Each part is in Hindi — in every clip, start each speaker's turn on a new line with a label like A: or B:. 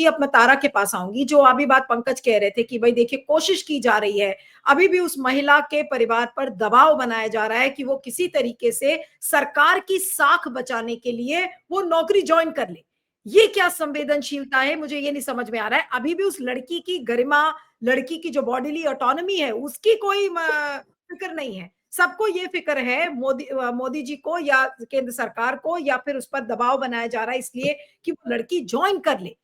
A: कि अब मैं तारा के पास आऊंगी, जो अभी बात पंकज कह रहे थे कि भाई देखिए कोशिश की जा रही है, अभी भी उस महिला के परिवार पर दबाव बनाया जा रहा है कि वो किसी तरीके से सरकार की साख बचाने के लिए वो नौकरी ज्वाइन कर ले। ये क्या संवेदनशीलता है, मुझे ये नहीं समझ में आ रहा है। अभी भी उस लड़की की गरिमा, लड़की की जो बॉडीली ऑटोनॉमी है, उसकी कोई फिक्र नहीं है। सबको ये फिक्र है मोदी जी को या केंद्र सरकार को, या फिर उस पर दबाव बनाया जा रहा है इसलिए कि वो लड़की ज्वाइन कर ले।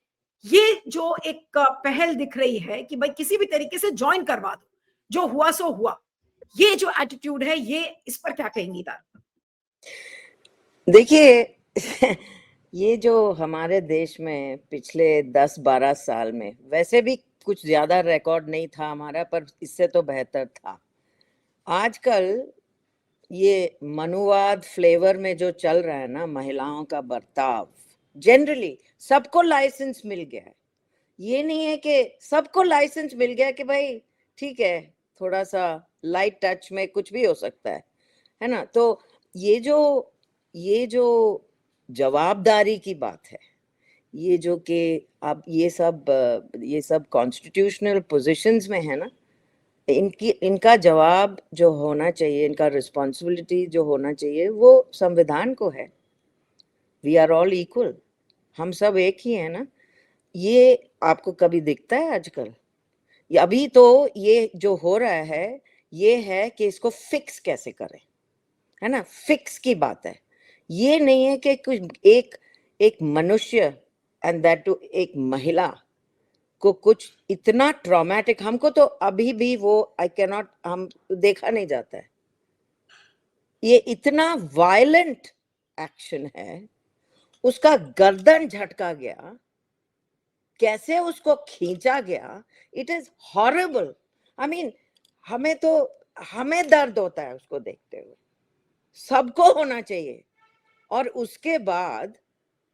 A: ये जो एक पहल दिख रही है कि भाई किसी भी तरीके से ज्वाइन करवा दो, जो हुआ सो हुआ, ये जो एटीट्यूड है, ये इस पर क्या कहेंगी तारा?
B: देखिए ये जो हमारे देश में पिछले 10-12 साल में, वैसे भी कुछ ज्यादा रिकॉर्ड नहीं था हमारा, पर इससे तो बेहतर था। आजकल ये मनुवाद फ्लेवर में जो चल रहा है ना, महिलाओं का बर्ताव, जनरली सबको लाइसेंस मिल गया है। ये नहीं है कि सबको लाइसेंस मिल गया कि भाई ठीक है, थोड़ा सा लाइट टच में कुछ भी हो सकता है ना। तो ये जो जवाबदारी की बात है, ये जो कि अब ये सब कॉन्स्टिट्यूशनल पोजीशंस में है ना, इनका जवाब जो होना चाहिए, इनका रिस्पॉन्सिबिलिटी जो होना चाहिए, वो संविधान को है। वी आर ऑल इक्वल, हम सब एक ही है ना। ये आपको कभी दिखता है आजकल? अभी तो ये जो हो रहा है, ये है कि इसको फिक्स कैसे करें, है ना, फिक्स की बात है। ये नहीं है कि कुछ एक मनुष्य, एंड दैट टू एक महिला को कुछ इतना ट्रॉमेटिक, हमको तो अभी भी वो आई कैन नॉट, हम देखा नहीं जाता है। ये इतना वायलेंट एक्शन है, उसका गर्दन झटका गया, कैसे उसको खींचा गया, it is horrible. I mean हमें दर्द होता है उसको देखते हुए, सबको होना चाहिए। और उसके बाद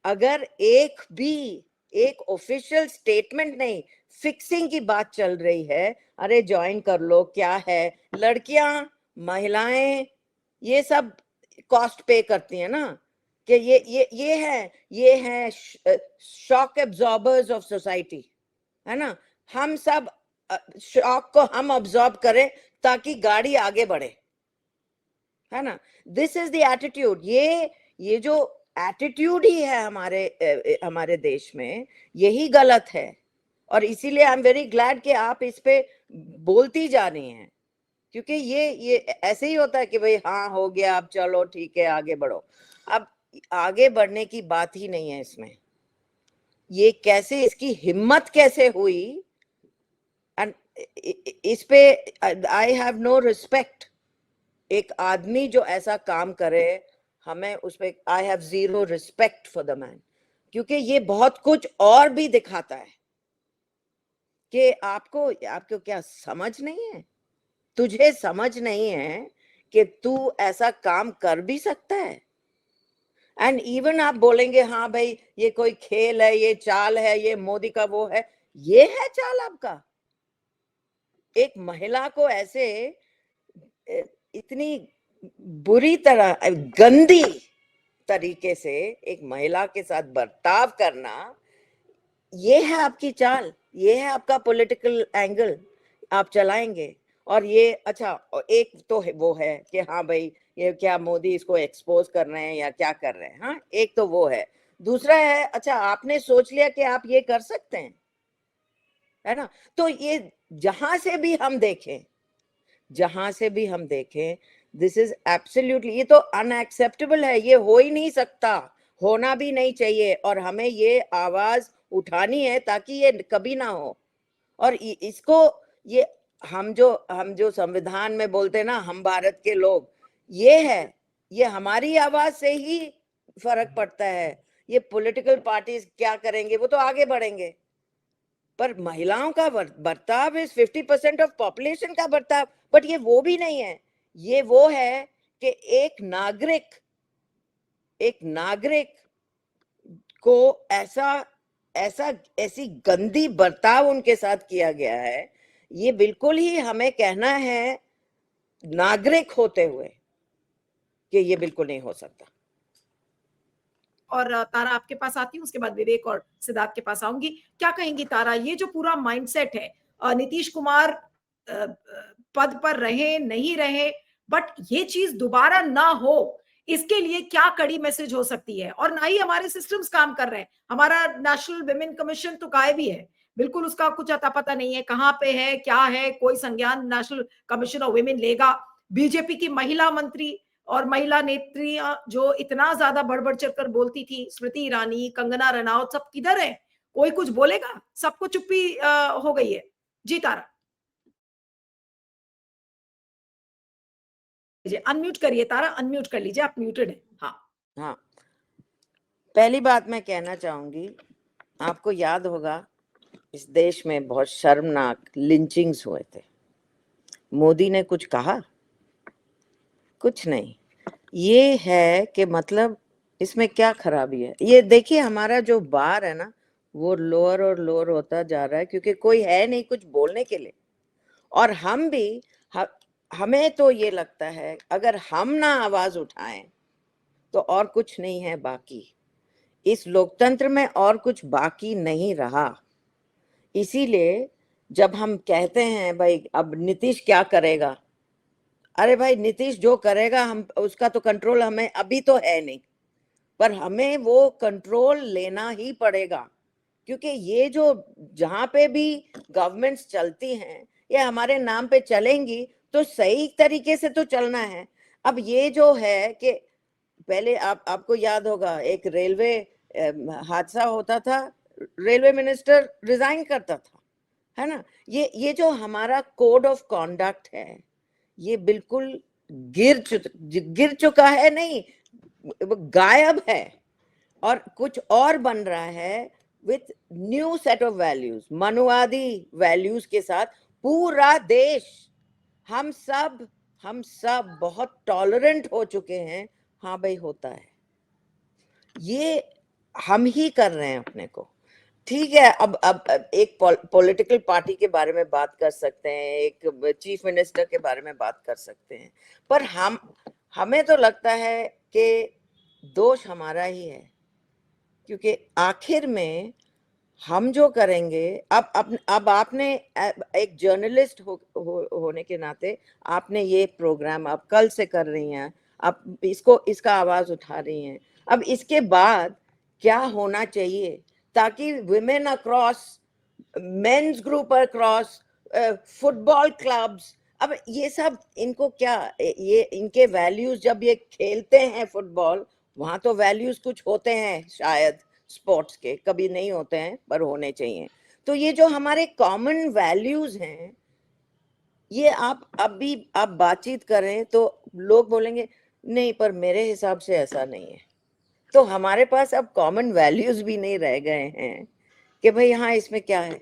B: अगर एक ऑफिशियल स्टेटमेंट नहीं, फिक्सिंग की बात चल रही है, अरे ज्वाइन कर लो, क्या है, लड़कियां, महिलाएं, ये सब कॉस्ट पे करती है ना, कि ये है शॉक एब्जॉर्बर्स ऑफ सोसाइटी, है ना। हम सब शॉक को हम ऑब्जॉर्ब करें ताकि गाड़ी आगे बढ़े, है ना। This is the attitude. ये जो एटीट्यूड ही है हमारे देश में, यही गलत है। और इसीलिए आई एम वेरी ग्लैड कि आप इस पे बोलती जा रही हैं, क्योंकि ये ऐसे ही होता है कि भाई हाँ हो गया, अब चलो ठीक है आगे बढ़ो। अब आगे बढ़ने की बात ही नहीं है इसमें। ये कैसे, इसकी हिम्मत कैसे हुई, एंड इस पे आई हैव नो रिस्पेक्ट। एक आदमी जो ऐसा काम करे, हमें उस पे I have zero respect for the man, क्योंकि ये बहुत कुछ और भी दिखाता है कि आपको क्या समझ नहीं है, तुझे समझ नहीं है कि तू ऐसा काम कर भी सकता है। एंड इवन आप बोलेंगे हाँ भाई ये कोई खेल है, ये चाल है, ये मोदी का वो है, ये है चाल आपका? एक महिला को ऐसे इतनी बुरी तरह, गंदी तरीके से एक महिला के साथ बर्ताव करना, ये है आपकी चाल, ये है आपका पॉलिटिकल एंगल आप चलाएंगे। और ये अच्छा, एक तो वो है कि हाँ भाई ये क्या मोदी इसको एक्सपोज कर रहे हैं या क्या कर रहे हैं, हाँ एक तो वो है। दूसरा है, अच्छा आपने सोच लिया कि आप ये कर सकते हैं, है ना। तो ये जहां से भी हम देखें, दिस इज एब्सोल्युटली, ये तो अनएक्सेप्टेबल है, ये हो ही नहीं सकता, होना भी नहीं चाहिए। और हमें ये आवाज उठानी है ताकि ये कभी ना हो। और इसको ये हम जो संविधान में बोलते हैं ना, हम भारत के लोग, ये है, ये हमारी आवाज से ही फर्क पड़ता है। ये पॉलिटिकल पार्टीज क्या करेंगे, वो तो आगे बढ़ेंगे, पर महिलाओं का बर्ताव इज 50% ऑफ पॉपुलेशन का बर्ताव। बट ये वो भी नहीं है, ये वो है कि एक नागरिक को ऐसी गंदी बर्ताव उनके साथ किया गया है। ये बिल्कुल ही हमें कहना है नागरिक होते हुए कि ये बिल्कुल नहीं हो सकता।
A: और तारा आपके पास आती हूँ, उसके बाद विवेक और सिद्धार्थ के पास आऊंगी। क्या कहेंगी तारा, ये जो पूरा माइंडसेट है, नीतीश कुमार पद पर रहे नहीं रहे, बट ये चीज दोबारा ना हो, इसके लिए क्या कड़ी मैसेज हो सकती है? और ना ही हमारे सिस्टम्स काम कर रहे हैं, हमारा नेशनल विमेन कमीशन तो गायब ही है, बिल्कुल उसका कुछ अता पता नहीं है, कहाँ पे है, क्या है, कोई संज्ञान नेशनल कमीशन ऑफ वुमेन लेगा? बीजेपी की महिला मंत्री और महिला नेत्री जो इतना ज्यादा बढ़ बढ़ चढ़कर बोलती थी, स्मृति ईरानी, कंगना रनौत, सब किधर है? कोई कुछ बोलेगा? सबको चुप्पी हो गई है। जी तारा, अनम्यूट करिए तारा, अनम्यूट कर लीजिए, आप म्यूटेड है। हाँ,
B: पहली बात मैं कहना चाहूंगी, आपको याद होगा इस देश में बहुत शर्मनाक लिंचिंग्स हुए थे। मोदी ने कुछ कहा? कुछ नहीं। ये है कि मतलब इसमें क्या खराबी है? ये देखिए, हमारा जो बार है ना, वो लोअर और लोअर होता जा रहा है, क्योंकि कोई है नहीं कुछ बोलने के लिए। और हम भी हमें तो ये लगता है अगर हम ना आवाज उठाएं तो और कुछ नहीं है बाकी इस लोकतंत्र में, और कुछ बाकी नहीं रहा। इसीलिए जब हम कहते हैं भाई अब नीतीश क्या करेगा, अरे भाई नीतीश जो करेगा हम उसका तो कंट्रोल हमें अभी तो है नहीं, पर हमें वो कंट्रोल लेना ही पड़ेगा, क्योंकि ये जो जहां पे भी गवर्नमेंट्स चलती हैं ये हमारे नाम पे चलेंगी तो सही तरीके से तो चलना है। अब ये जो है कि पहले आपको याद होगा एक रेलवे हादसा होता था, रेलवे मिनिस्टर रिजाइन करता था, है ना? ये जो हमारा कोड ऑफ कॉन्डक्ट है ये बिल्कुल गिर चुका है, नहीं गायब है, और कुछ और बन रहा है with new set of values, मनुवादी वैल्यूज के साथ। पूरा देश, हम सब बहुत टॉलरेंट हो चुके हैं। हाँ भाई, होता है, ये हम ही कर रहे हैं अपने को। ठीक है, अब एक पॉलिटिकल पार्टी के बारे में बात कर सकते हैं, एक चीफ मिनिस्टर के बारे में बात कर सकते हैं, पर हमें तो लगता है कि दोष हमारा ही है, क्योंकि आखिर में हम जो करेंगे, अब आपने एक जर्नलिस्ट होने के नाते आपने ये प्रोग्राम आप कल से कर रही हैं, आप इसका आवाज उठा रही हैं। अब इसके बाद क्या होना चाहिए ताकि women across, men's group across, football clubs, अब ये सब इनको क्या, ये इनके वैल्यूज, जब ये खेलते हैं फुटबॉल, वहां तो वैल्यूज कुछ होते हैं, शायद स्पोर्ट्स के कभी नहीं होते हैं पर होने चाहिए। तो ये जो हमारे कॉमन वैल्यूज हैं, ये आप बातचीत करें तो लोग बोलेंगे नहीं पर मेरे हिसाब से ऐसा नहीं है। तो हमारे पास अब कॉमन वैल्यूज भी नहीं रह गए हैं कि भाई हाँ इसमें क्या है।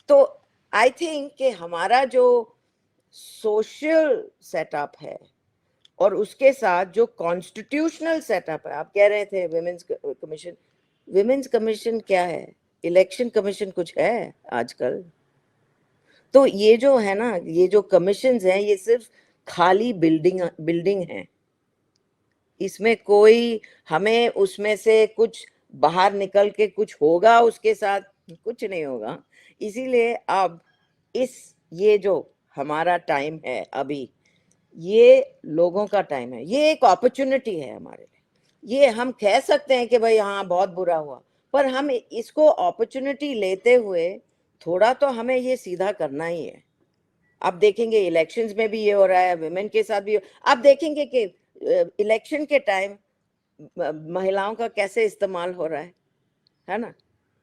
B: तो आई थिंक कि हमारा जो सोशल सेटअप है और उसके साथ जो कॉन्स्टिट्यूशनल सेटअप है, आप कह रहे थे विमेंस कमीशन क्या है? इलेक्शन कमीशन कुछ है आजकल? तो ये जो है ना, ये जो कमीशंस हैं ये सिर्फ खाली बिल्डिंग है, इसमें कोई हमें उसमें से कुछ बाहर निकल के कुछ होगा उसके साथ, कुछ नहीं होगा। इसीलिए अब ये जो हमारा टाइम है अभी, ये लोगों का टाइम है, ये एक अपॉर्चुनिटी है हमारे लिए। ये हम कह सकते हैं कि भाई हाँ बहुत बुरा हुआ, पर हम इसको अपॉर्चुनिटी लेते हुए थोड़ा तो हमें ये सीधा करना ही है। आप देखेंगे इलेक्शंस में भी ये हो रहा है, विमेन के साथ भी आप देखेंगे कि इलेक्शन के टाइम महिलाओं का कैसे इस्तेमाल हो रहा है ना?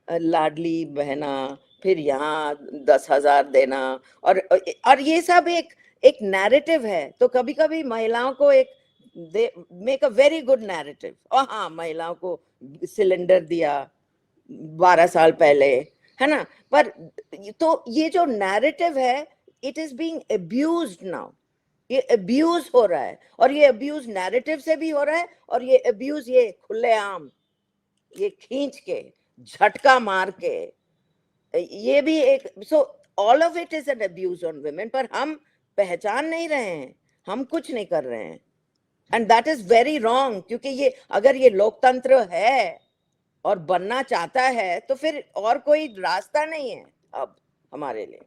B: लाडली बहना, फिर यहाँ 10,000 देना, और ये सब एक नैरेटिव है। तो कभी कभी महिलाओं को they make a very good narrative, और हाँ महिलाओं को सिलेंडर दिया 12 साल पहले, है ना? पर तो ये जो नैरेटिव है it is being abused now, ये अब्यूज हो रहा है, और ये अब्यूज नैरेटिव से भी हो रहा है, और ये अब्यूज ये खुलेआम, ये खींच के झटका मार के, ये भी एक, so all of it is an abuse on women. पर हम पहचान नहीं रहे हैं, हम कुछ नहीं कर रहे हैं, and that is very wrong. क्योंकि ये अगर ये लोकतंत्र है और बनना चाहता है तो फिर और कोई रास्ता नहीं है अब हमारे लिए।